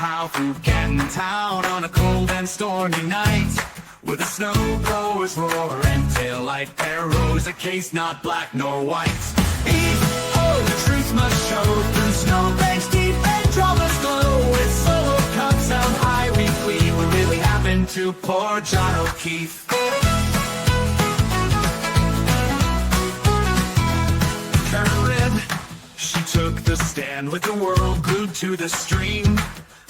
somehow through Canton Town on a cold and stormy night. With the snow blowers roar and taillight arrows, a case not black nor white. Oh, the truth must show through snowbanks deep and dramas glow. With solo cups held high we plead what really happened to poor John O'Keefe. Karen, she took the stand with the world glued to the stream.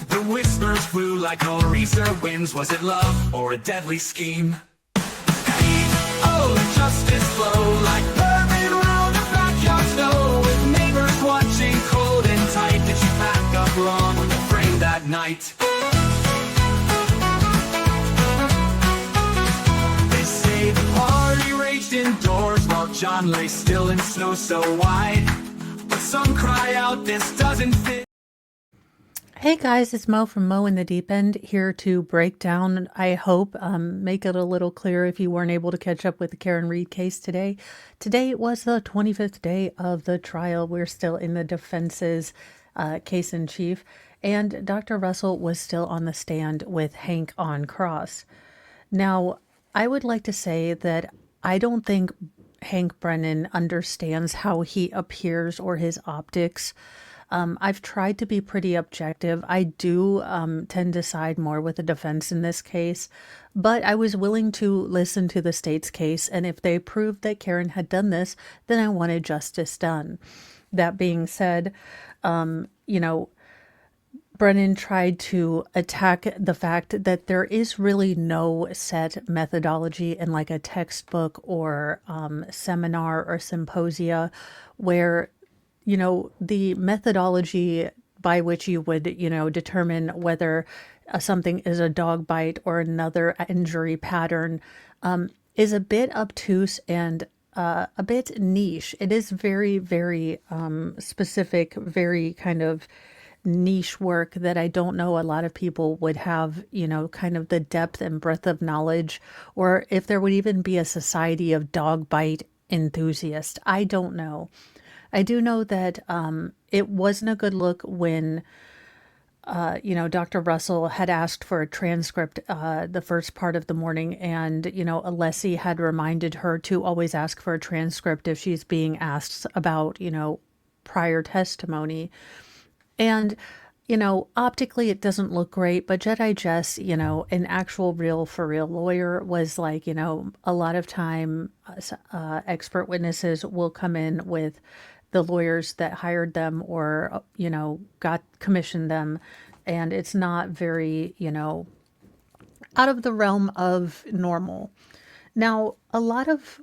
The whispers flew like nor'easter winds. Was it love or a deadly scheme? Oh, the justice flow like bourbon round the backyard snow. With neighbors watching cold and tight. Did she pack up wrong with the frame that night? They say the party raged indoors while John lay still in snow so wide. But some cry out, this doesn't fit. Hey guys, it's Mo from Mo in the Deep End, here to break down, I hope, make it a little clearer if you weren't able to catch up with the Karen Read case today. Today was the 25th day of the trial. We're still in the defense's case in chief, and Dr. Russell was still on the stand with Hank on cross. Now, I would like to say that I don't think Hank Brennan understands how he appears or his optics. I've tried to be pretty objective. I do tend to side more with the defense in this case, but I was willing to listen to the state's case, and if they proved that Karen had done this, then I wanted justice done. That being said, Brennan tried to attack the fact that there is really no set methodology in like a textbook or seminar or symposia where the methodology by which you would, determine whether something is a dog bite or another injury pattern is a bit obtuse and a bit niche. It is very, very specific, very kind of niche work that I don't know a lot of people would have, kind of the depth and breadth of knowledge, or if there would even be a society of dog bite enthusiasts. I don't know. I do know that it wasn't a good look when, Dr. Russell had asked for a transcript the first part of the morning, and, Alessi had reminded her to always ask for a transcript if she's being asked about, prior testimony. And, optically it doesn't look great, but Jedi Jess, an actual real for real lawyer was like, a lot of time expert witnesses will come in with the lawyers that hired them or, commissioned them. And it's not very, out of the realm of normal. Now, a lot of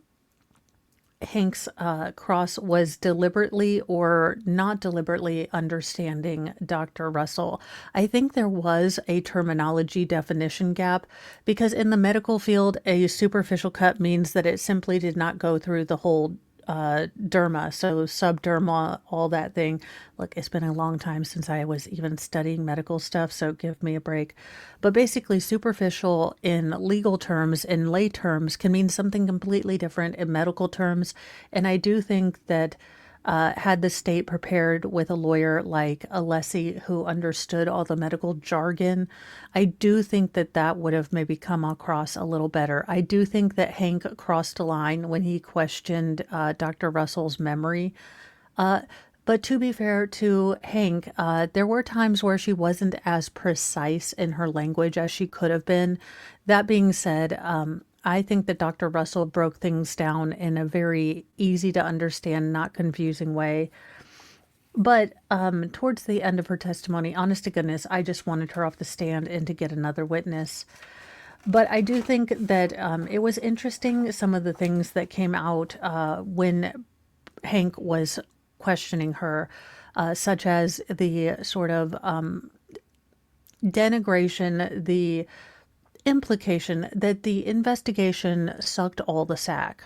Hank's cross was deliberately or not deliberately understanding Dr. Russell. I think there was a terminology definition gap because in the medical field, a superficial cut means that it simply did not go through the whole derma, so subderma, all that thing. Look, it's been a long time since I was even studying medical stuff, so give me a break. But basically, superficial in legal terms, in lay terms, can mean something completely different in medical terms. And I do think that had the state prepared with a lawyer like Alessi who understood all the medical jargon, I do think that that would have maybe come across a little better. I do think that Hank crossed a line when he questioned Dr. Russell's memory. But to be fair to Hank, there were times where she wasn't as precise in her language as she could have been. That being said, I think that Dr. Russell broke things down in a very easy to understand, not confusing way. But towards the end of her testimony, honest to goodness, I just wanted her off the stand and to get another witness. But I do think that it was interesting, some of the things that came out when Hank was questioning her, such as the sort of denigration, the implication that the investigation sucked all the sack.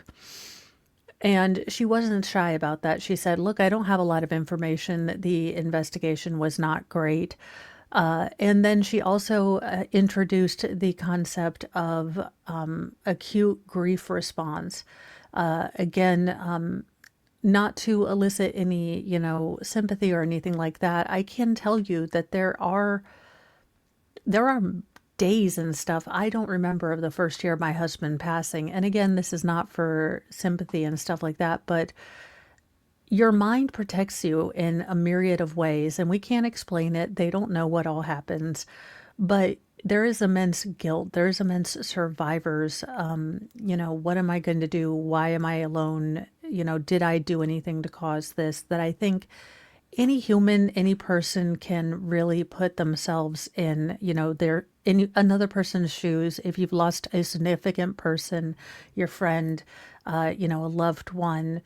And she wasn't shy about that. She said, look, I don't have a lot of information. The investigation was not great. And then she also introduced the concept of acute grief response. Again, not to elicit any, sympathy or anything like that. I can tell you that there are there are days and stuff I don't remember of the first year of my husband passing. And again, this is not for sympathy and stuff like that, but your mind protects you in a myriad of ways, and we can't explain it. They don't know what all happens, but there is immense guilt. There's immense survivors. What am I going to do? Why am I alone? Did I do anything to cause this? That I think any human, any person can really put themselves in, their in another person's shoes. If you've lost a significant person, your friend, a loved one,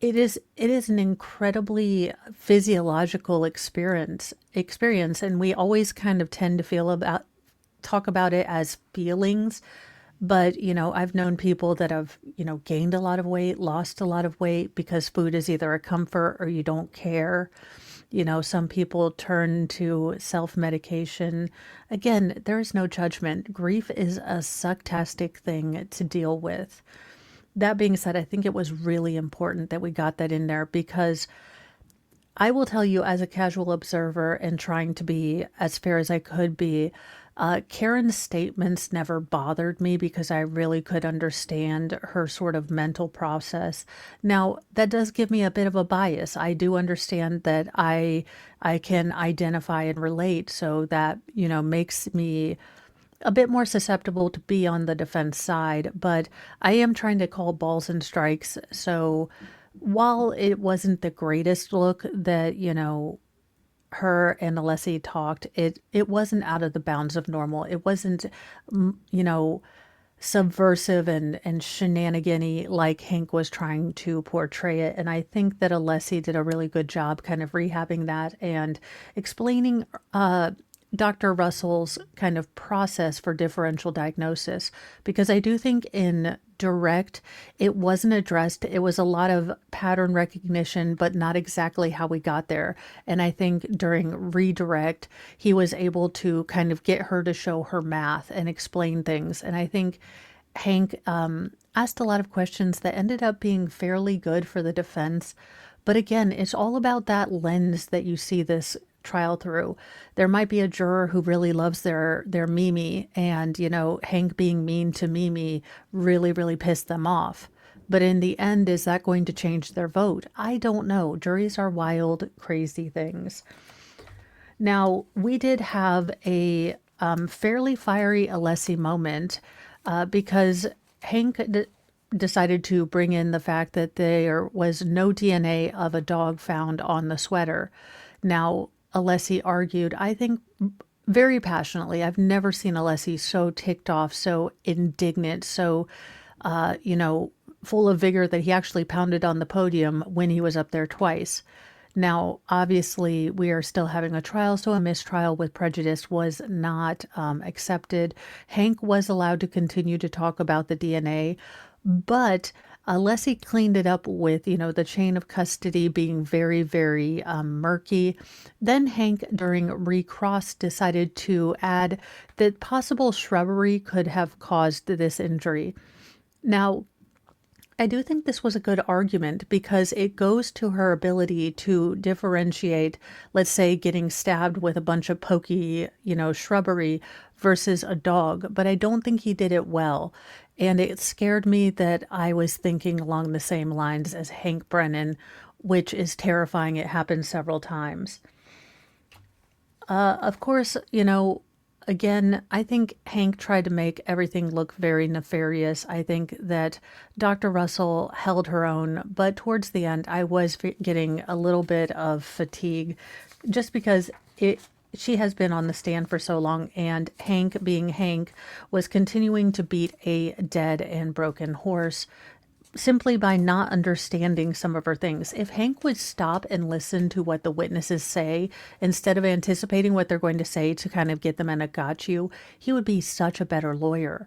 it is an incredibly physiological experience, and we always kind of tend to talk about it as feelings. But I've known people that have gained a lot of weight, lost a lot of weight because food is either a comfort or you don't care. Some people turn to self-medication. Again, there is no judgment. Grief is a sucktastic thing to deal with. That being said, I think it was really important that we got that in there, because I will tell you, as a casual observer and trying to be as fair as I could be, Karen's statements never bothered me because I really could understand her sort of mental process. Now, that does give me a bit of a bias. I do understand that I can identify and relate, so that, makes me a bit more susceptible to be on the defense side, but I am trying to call balls and strikes. So while it wasn't the greatest look that, her and Alessi talked, it wasn't out of the bounds of normal. It wasn't, you know, subversive and shenanigan-y like Hank was trying to portray it. And I think that Alessi did a really good job kind of rehabbing that and explaining Dr. Russell's kind of process for differential diagnosis, because I do think in direct it wasn't addressed. It was a lot of pattern recognition, but not exactly how we got there. And I think during redirect, he was able to kind of get her to show her math and explain things. And I think Hank asked a lot of questions that ended up being fairly good for the defense. But again, it's all about that lens that you see this trial through. There might be a juror who really loves their Mimi, and Hank being mean to Mimi really pissed them off. But in the end, is that going to change their vote? I don't know. Juries are wild, crazy things. Now, we did have a fairly fiery Alessi moment because Hank decided to bring in the fact that there was no DNA of a dog found on the sweater. Now, Alessi argued, I think very passionately. I've never seen Alessi so ticked off, so indignant, so, full of vigor that he actually pounded on the podium when he was up there twice. Now, obviously, we are still having a trial, so a mistrial with prejudice was not accepted. Hank was allowed to continue to talk about the DNA, but Alessi cleaned it up with, the chain of custody being very murky. Then Hank, during recross, decided to add that possible shrubbery could have caused this injury. Now, I do think this was a good argument because it goes to her ability to differentiate, let's say, getting stabbed with a bunch of pokey, shrubbery versus a dog. But I don't think he did it well. And it scared me that I was thinking along the same lines as Hank Brennan, which is terrifying. It happened several times. Of course, again, I think Hank tried to make everything look very nefarious. I think that Dr. Russell held her own, but towards the end, I was getting a little bit of fatigue just because she has been on the stand for so long, and Hank, being Hank, was continuing to beat a dead and broken horse simply by not understanding some of her things. If Hank would stop and listen to what the witnesses say instead of anticipating what they're going to say to kind of get them in a got you, he would be such a better lawyer.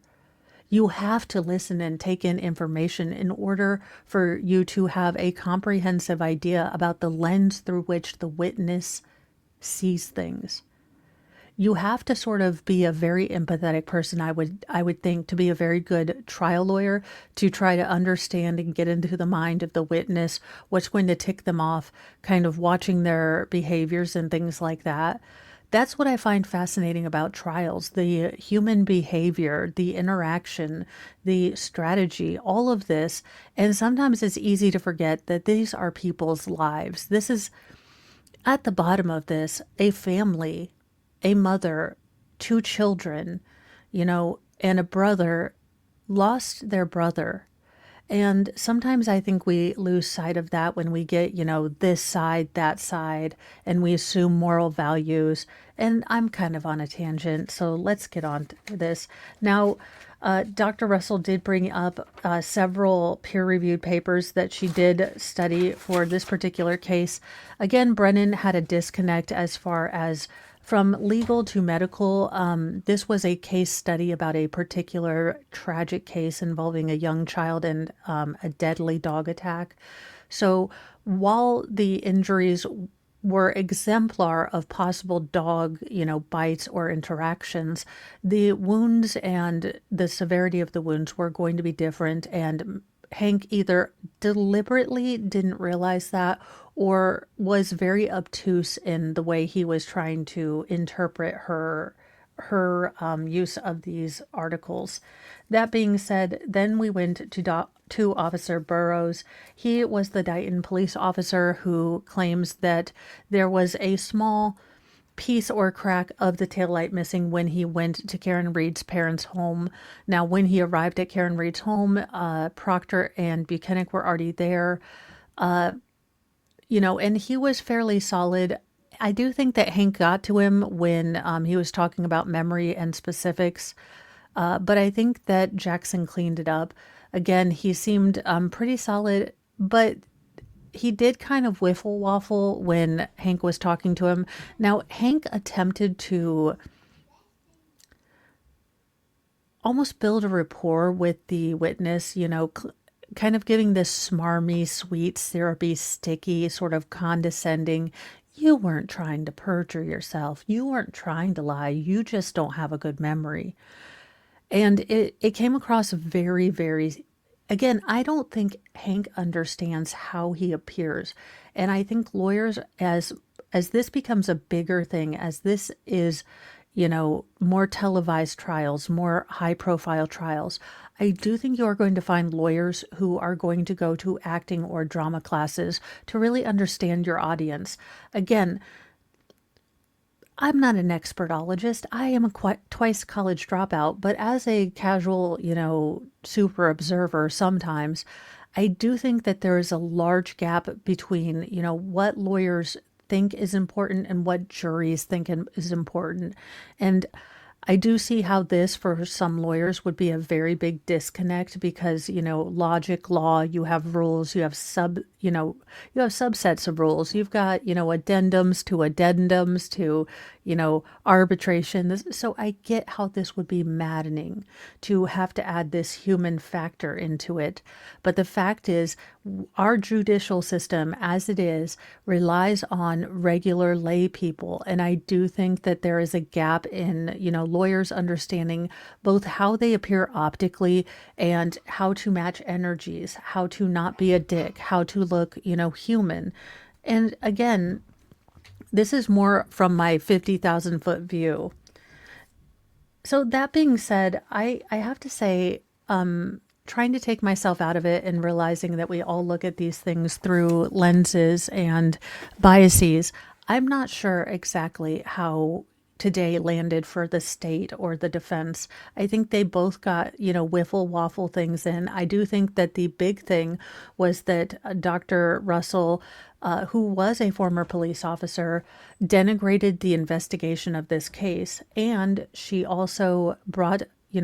You have to listen and take in information in order for you to have a comprehensive idea about the lens through which the witness sees things. You have to sort of be a very empathetic person, I would think, to be a very good trial lawyer, to try to understand and get into the mind of the witness, what's going to tick them off, kind of watching their behaviors and things like that. That's what I find fascinating about trials, the human behavior, the interaction, the strategy, all of this. And sometimes it's easy to forget that these are people's lives. This is at the bottom of this, a family, a mother, two children, and a brother lost their brother. And sometimes I think we lose sight of that when we get, this side, that side, and we assume moral values. And I'm kind of on a tangent, so let's get on to this. Now, Dr. Russell did bring up several peer reviewed papers that she did study for this particular case. Again, Brennan had a disconnect as far as from legal to medical. This was a case study about a particular tragic case involving a young child and a deadly dog attack. So while the injuries were exemplar of possible dog, bites or interactions, the wounds and the severity of the wounds were going to be different. And Hank either deliberately didn't realize that or was very obtuse in the way he was trying to interpret her use of these articles. That being said, then we went to Officer Burrows. He was the Dighton police officer who claims that there was a small piece or crack of the taillight missing when he went to Karen Reed's parents' home. Now, when he arrived at Karen Reed's home, Proctor and Buchanan were already there, and he was fairly solid. I do think that Hank got to him when he was talking about memory and specifics, but I think that Jackson cleaned it up. Again, he seemed pretty solid, but he did kind of whiffle waffle when Hank was talking to him. Now, Hank attempted to almost build a rapport with the witness, kind of giving this smarmy, sweet, syrupy, sticky, sort of condescending. You weren't trying to perjure yourself. You weren't trying to lie. You just don't have a good memory. And it came across very, very, again, I don't think Hank understands how he appears. And I think lawyers, as this becomes a bigger thing, as this is, more televised trials, more high profile trials, I do think you are going to find lawyers who are going to go to acting or drama classes to really understand your audience. Again, I'm not an expertologist. I am a twice college dropout, but as a casual, super observer sometimes, I do think that there is a large gap between, what lawyers think is important and what juries think is important. And I do see how this, for some lawyers, would be a very big disconnect because, logic, law, you have rules, you have subsets of rules. You've got, addendums to, arbitration. So I get how this would be maddening to have to add this human factor into it. But the fact is, our judicial system, as it is, relies on regular lay people. And I do think that there is a gap in, lawyers understanding both how they appear optically and how to match energies, how to not be a dick, how to look, human. And again, this is more from my 50,000-foot view. So that being said, I have to say, trying to take myself out of it and realizing that we all look at these things through lenses and biases, I'm not sure exactly how today landed for the state or the defense. I think they both got, wiffle waffle things in. I do think that the big thing was that Dr. Russell, who was a former police officer, denigrated the investigation of this case. And she also brought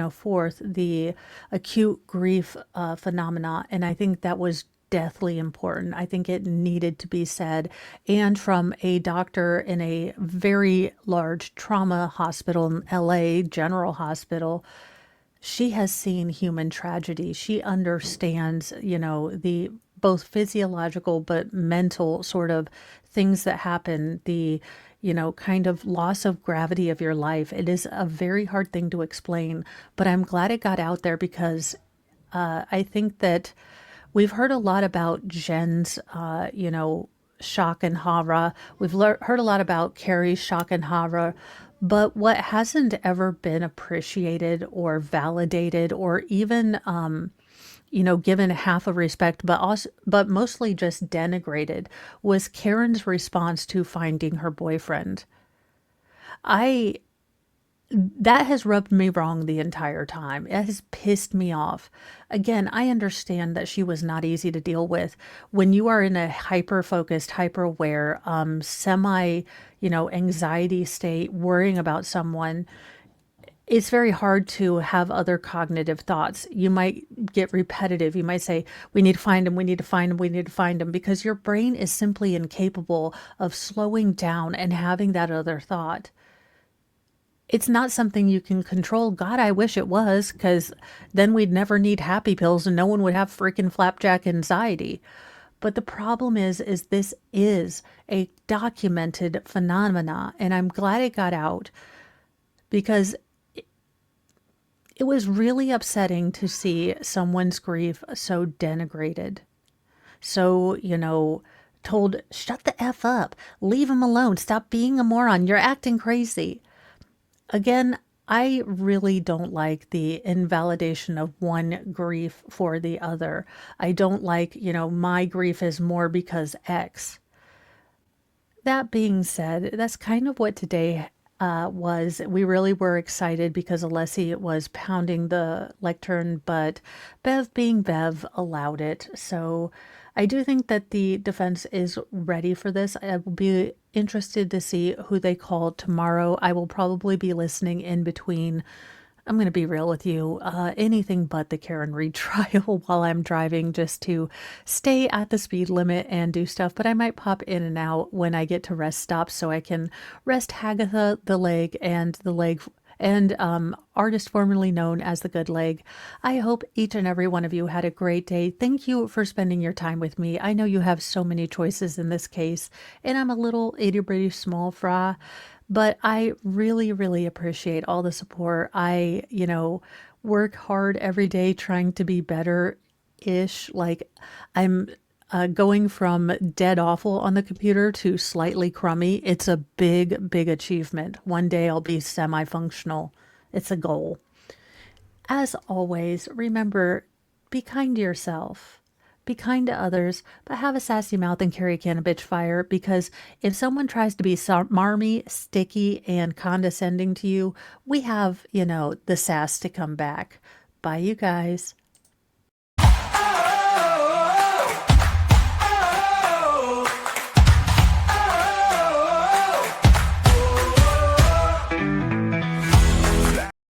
forth the acute grief phenomena. And I think that was deathly important. I think it needed to be said. And from a doctor in a very large trauma hospital in LA, General Hospital, she has seen human tragedy. She understands, the both physiological but mental sort of things that happen, the kind of loss of gravity of your life. It is a very hard thing to explain, but I'm glad it got out there because I think that we've heard a lot about Jen's, shock and horror. We've heard a lot about Carrie's shock and horror, but what hasn't ever been appreciated or validated or even, given half of respect, but mostly just denigrated, was Karen's response to finding her boyfriend. I That has rubbed me wrong the entire time. It has pissed me off. Again, I understand that she was not easy to deal with. When you are in a hyper focused, hyper aware, semi, anxiety state, worrying about someone, it's very hard to have other cognitive thoughts. You might get repetitive. You might say, we need to find him, we need to find him, we need to find him, because your brain is simply incapable of slowing down and having that other thought. It's not something you can control. God, I wish it was, because then we'd never need happy pills and no one would have freaking flapjack anxiety. But the problem is this is a documented phenomena, and I'm glad it got out, because it was really upsetting to see someone's grief so denigrated. So, told, shut the F up, leave him alone, stop being a moron, you're acting crazy. Again, I really don't like the invalidation of one grief for the other. I don't like, my grief is more because X. That being said, that's kind of what today was. We really were excited because Alessi was pounding the lectern, but Bev, being Bev, allowed it. So I do think that the defense is ready for this. I will be interested to see who they call tomorrow. I will probably be listening in between. I'm going to be real with you, anything but the Karen retrial while I'm driving, just to stay at the speed limit and do stuff. But I might pop in and out when I get to rest stops so I can rest Hagatha the leg and artist formerly known as the Good Leg. I hope each and every one of you had a great day. Thank you for spending your time with me. I know you have so many choices in this case, and I'm a little itty bitty small fry, but I really, really appreciate all the support. I, work hard every day trying to be better ish. Like, I'm going from dead awful on the computer to slightly crummy. It's a big, big achievement. One day I'll be semi functional. It's a goal. As always, remember, be kind to yourself. Be kind to others, but have a sassy mouth and carry a can of bitch fire, because if someone tries to be marmy, sticky, and condescending to you, we have, the sass to come back. Bye, you guys.